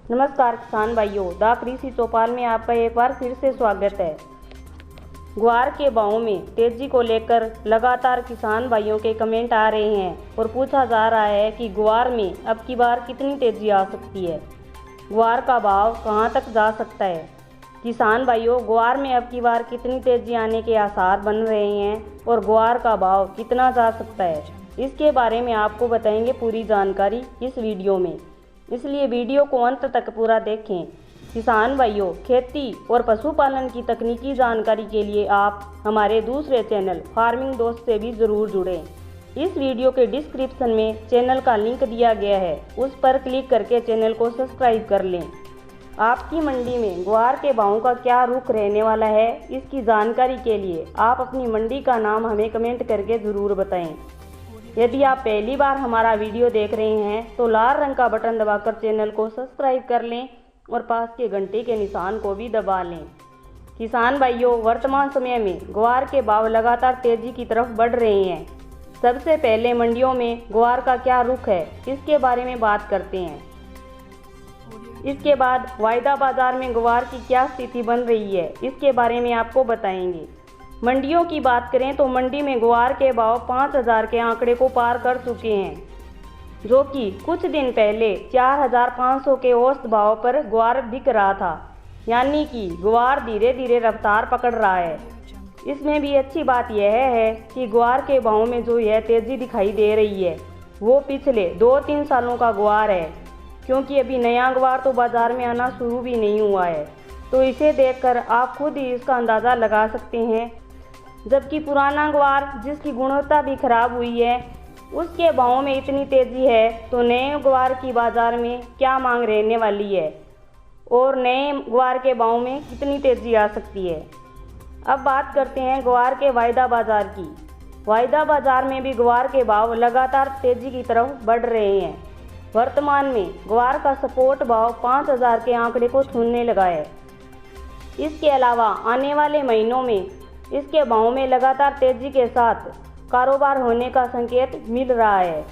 नमस्कार किसान भाइयों, द कृषि चौपाल में आपका एक बार फिर से स्वागत है। ग्वार के भाव में तेजी को लेकर लगातार किसान भाइयों के कमेंट आ रहे हैं और पूछा जा रहा है कि ग्वार में अब की बार कितनी तेजी आ सकती है, ग्वार का भाव कहां तक जा सकता है। किसान भाइयों, ग्वार में अब की बार कितनी तेजी आने के आसार बन रहे हैं और ग्वार का भाव कितना जा सकता है, इसके बारे में आपको बताएंगे पूरी जानकारी इस वीडियो में, इसलिए वीडियो को अंत तक पूरा देखें। किसान भाइयों, खेती और पशुपालन की तकनीकी जानकारी के लिए आप हमारे दूसरे चैनल फार्मिंग दोस्त से भी ज़रूर जुड़ें। इस वीडियो के डिस्क्रिप्शन में चैनल का लिंक दिया गया है, उस पर क्लिक करके चैनल को सब्सक्राइब कर लें। आपकी मंडी में ग्वार के भावों का क्या रुख रहने वाला है, इसकी जानकारी के लिए आप अपनी मंडी का नाम हमें कमेंट करके ज़रूर बताएं। यदि आप पहली बार हमारा वीडियो देख रहे हैं तो लाल रंग का बटन दबाकर चैनल को सब्सक्राइब कर लें और पास के घंटे के निशान को भी दबा लें। किसान भाइयों, वर्तमान समय में ग्वार के भाव लगातार तेजी की तरफ बढ़ रहे हैं। सबसे पहले मंडियों में ग्वार का क्या रुख है, इसके बारे में बात करते हैं। इसके बाद वायदा बाजार में ग्वार की क्या स्थिति बन रही है, इसके बारे में आपको बताएंगे। मंडियों की बात करें तो मंडी में ग्वार के भाव 5000 के आंकड़े को पार कर चुके हैं, जो कि कुछ दिन पहले 4500 के औसत भाव पर ग्वार बिक रहा था। यानी कि ग्वार धीरे धीरे रफ्तार पकड़ रहा है। इसमें भी अच्छी बात यह है कि ग्वार के भाव में जो यह तेज़ी दिखाई दे रही है वो पिछले 2-3 सालों का ग्वार है, क्योंकि अभी नया ग्वार तो बाज़ार में आना शुरू भी नहीं हुआ है। तो इसे देखकर आप खुद ही इसका अंदाज़ा लगा सकते हैं। जबकि पुराना ग्वार जिसकी गुणवत्ता भी खराब हुई है, उसके भाव में इतनी तेज़ी है, तो नए ग्वार की बाज़ार में क्या मांग रहने वाली है और नए ग्वार के भाव में कितनी तेज़ी आ सकती है। अब बात करते हैं ग्वार के वायदा बाज़ार की। वायदा बाज़ार में भी ग्वार के भाव लगातार तेज़ी की तरफ बढ़ रहे हैं। वर्तमान में ग्वार का सपोर्ट भाव 5000 के आंकड़े को छूने लगा है। इसके अलावा आने वाले महीनों में इसके भाव में लगातार तेज़ी के साथ कारोबार होने का संकेत मिल रहा है।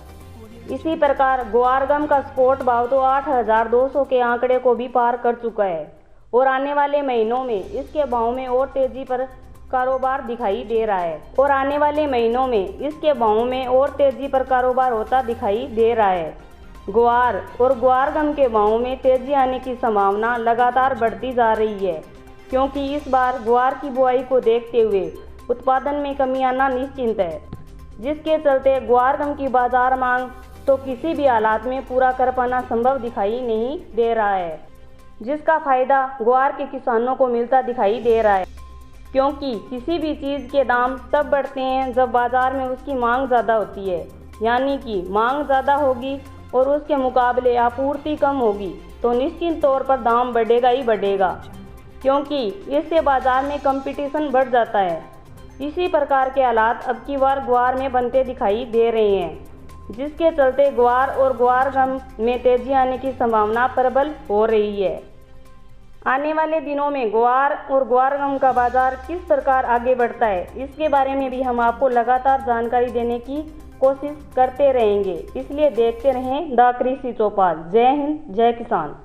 इसी प्रकार ग्वार गम का सपोर्ट भाव तो 8200 के आंकड़े को भी पार कर चुका है और आने वाले महीनों में इसके भाव में और तेज़ी पर कारोबार दिखाई दे रहा है होता दिखाई दे रहा है। ग्वार और ग्वार गम के भाव में तेज़ी आने की संभावना लगातार बढ़ती जा रही है, क्योंकि इस बार ग्वार की बुआई को देखते हुए उत्पादन में कमी आना निश्चित है, जिसके चलते ग्वार गम की बाजार मांग तो किसी भी हालात में पूरा कर पाना संभव दिखाई नहीं दे रहा है, जिसका फायदा ग्वार के किसानों को मिलता दिखाई दे रहा है। क्योंकि किसी भी चीज़ के दाम तब बढ़ते हैं जब बाजार में उसकी मांग ज़्यादा होती है। यानी कि मांग ज़्यादा होगी और उसके मुकाबले आपूर्ति कम होगी तो निश्चित तौर पर दाम बढ़ेगा ही बढ़ेगा, क्योंकि इससे बाजार में कंपटीशन बढ़ जाता है। इसी प्रकार के हालात अब की बार ग्वार में बनते दिखाई दे रहे हैं, जिसके चलते ग्वार और ग्वार गम में तेज़ी आने की संभावना प्रबल हो रही है। आने वाले दिनों में ग्वार और ग्वार गम का बाजार किस प्रकार आगे बढ़ता है, इसके बारे में भी हम आपको लगातार जानकारी देने की कोशिश करते रहेंगे, इसलिए देखते रहें द कृषि चौपाल। जय हिंद, जय किसान।